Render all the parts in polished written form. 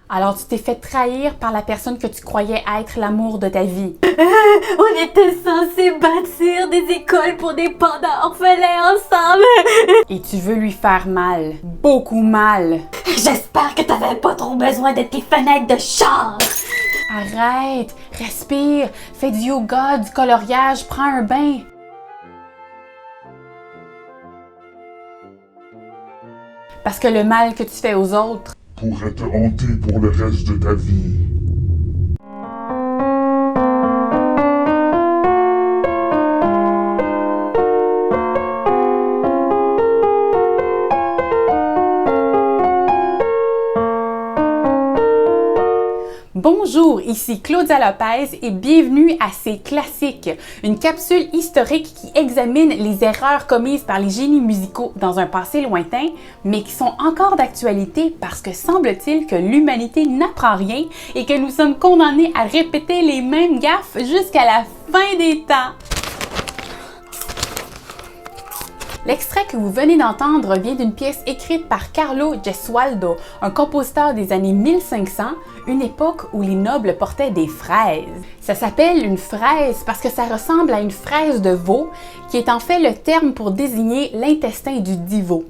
Alors tu t'es fait trahir par la personne que tu croyais être l'amour de ta vie. On était censés bâtir des écoles pour des pandas orphelins ensemble. Et tu veux lui faire mal. Beaucoup mal. J'espère que t'avais pas trop besoin de tes fenêtres de char. Arrête, respire, fais du yoga, du coloriage, prends un bain. Parce que le mal que tu fais aux autres pourrait te hanter pour le reste de ta vie. Bonjour, ici Claudia Lopez et bienvenue à C'est Classique, une capsule historique qui examine les erreurs commises par les génies musicaux dans un passé lointain, mais qui sont encore d'actualité parce que semble-t-il que l'humanité n'apprend rien et que nous sommes condamnés à répéter les mêmes gaffes jusqu'à la fin des temps. L'extrait que vous venez d'entendre vient d'une pièce écrite par Carlo Gesualdo, un compositeur des années 1500, une époque où les nobles portaient des fraises. Ça s'appelle une fraise parce que ça ressemble à une fraise de veau, qui est en fait le terme pour désigner l'intestin du dit veau.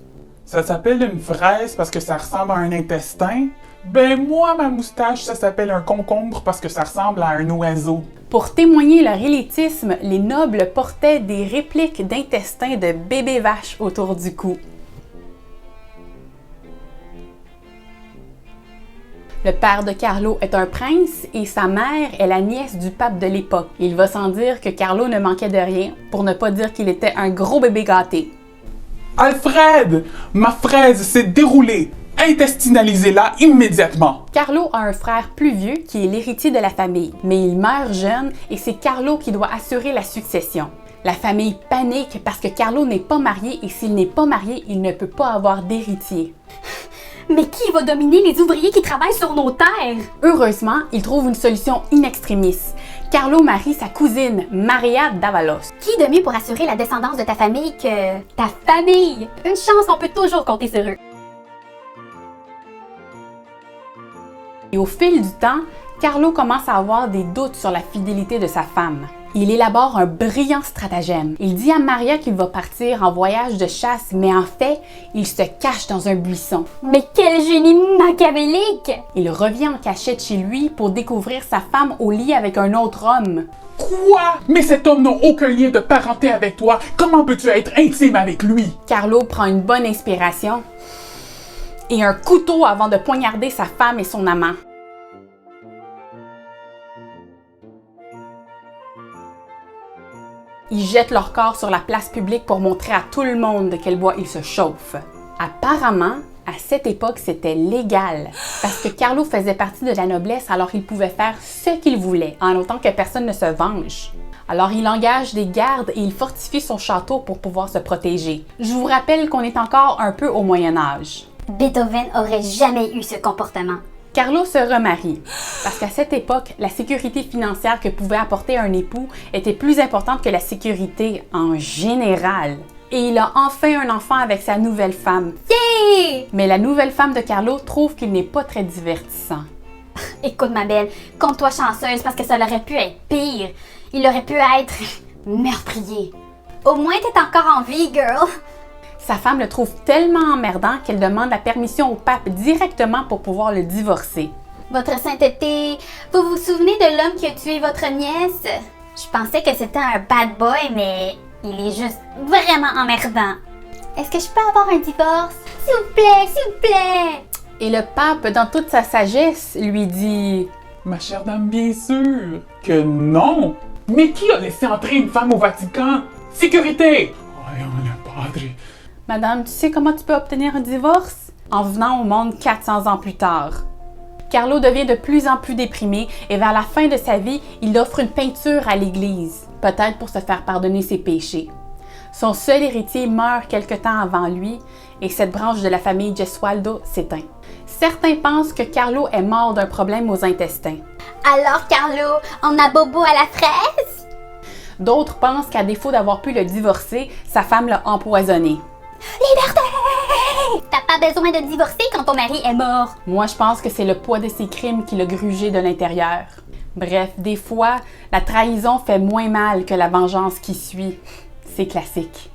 Ça s'appelle une fraise parce que ça ressemble à un intestin? Ben moi, ma moustache, ça s'appelle un concombre parce que ça ressemble à un oiseau. Pour témoigner leur élitisme, les nobles portaient des répliques d'intestins de bébés vaches autour du cou. Le père de Carlo est un prince et sa mère est la nièce du pape de l'époque. Il va sans dire que Carlo ne manquait de rien, pour ne pas dire qu'il était un gros bébé gâté. Alfred! Ma fraise s'est déroulée! Intestinalisez-la immédiatement! Carlo a un frère plus vieux qui est l'héritier de la famille, mais il meurt jeune et c'est Carlo qui doit assurer la succession. La famille panique parce que Carlo n'est pas marié et s'il n'est pas marié, il ne peut pas avoir d'héritier. Mais qui va dominer les ouvriers qui travaillent sur nos terres? Heureusement, il trouve une solution in extremis. Carlo marie sa cousine, Maria d'Avalos. Qui de mieux pour assurer la descendance de ta famille que ta famille? Une chance, on peut toujours compter sur eux. Et au fil du temps, Carlo commence à avoir des doutes sur la fidélité de sa femme. Il élabore un brillant stratagème. Il dit à Maria qu'il va partir en voyage de chasse, mais en fait, il se cache dans un buisson. Mais quel génie machiavélique! Il revient en cachette chez lui pour découvrir sa femme au lit avec un autre homme. Quoi? Mais cet homme n'a aucun lien de parenté avec toi. Comment peux-tu être intime avec lui? Carlo prend une bonne inspiration et un couteau avant de poignarder sa femme et son amant. Ils jettent leur corps sur la place publique pour montrer à tout le monde de quel bois ils se chauffent. Apparemment, à cette époque, c'était légal parce que Carlo faisait partie de la noblesse, alors il pouvait faire ce qu'il voulait, en autant que personne ne se venge. Alors il engage des gardes et il fortifie son château pour pouvoir se protéger. Je vous rappelle qu'on est encore un peu au Moyen Âge. Beethoven aurait jamais eu ce comportement. Carlo se remarie, parce qu'à cette époque, la sécurité financière que pouvait apporter un époux était plus importante que la sécurité en général. Et il a enfin un enfant avec sa nouvelle femme. Yeah! Mais la nouvelle femme de Carlo trouve qu'il n'est pas très divertissant. Écoute ma belle, compte-toi chanceuse parce que ça aurait pu être pire. Il aurait pu être meurtrier. Au moins t'es encore en vie, girl. Sa femme le trouve tellement emmerdant qu'elle demande la permission au pape directement pour pouvoir le divorcer. Votre sainteté, vous vous souvenez de l'homme qui a tué votre nièce? Je pensais que c'était un bad boy, mais il est juste vraiment emmerdant. Est-ce que je peux avoir un divorce? S'il vous plaît, s'il vous plaît! Et le pape, dans toute sa sagesse, lui dit « Ma chère dame, bien sûr que non! Mais qui a laissé entrer une femme au Vatican? Sécurité! Voyons le padre. Madame, tu sais comment tu peux obtenir un divorce? En venant au monde 400 ans plus tard. » Carlo devient de plus en plus déprimé et vers la fin de sa vie, il offre une peinture à l'église, peut-être pour se faire pardonner ses péchés. Son seul héritier meurt quelque temps avant lui et cette branche de la famille Gesualdo s'éteint. Certains pensent que Carlo est mort d'un problème aux intestins. Alors Carlo, on a bobo à la fraise? D'autres pensent qu'à défaut d'avoir pu le divorcer, sa femme l'a empoisonné. Liberté! T'as pas besoin de divorcer quand ton mari est mort. Moi, je pense que c'est le poids de ses crimes qui l'a grugé de l'intérieur. Bref, des fois, la trahison fait moins mal que la vengeance qui suit. C'est classique.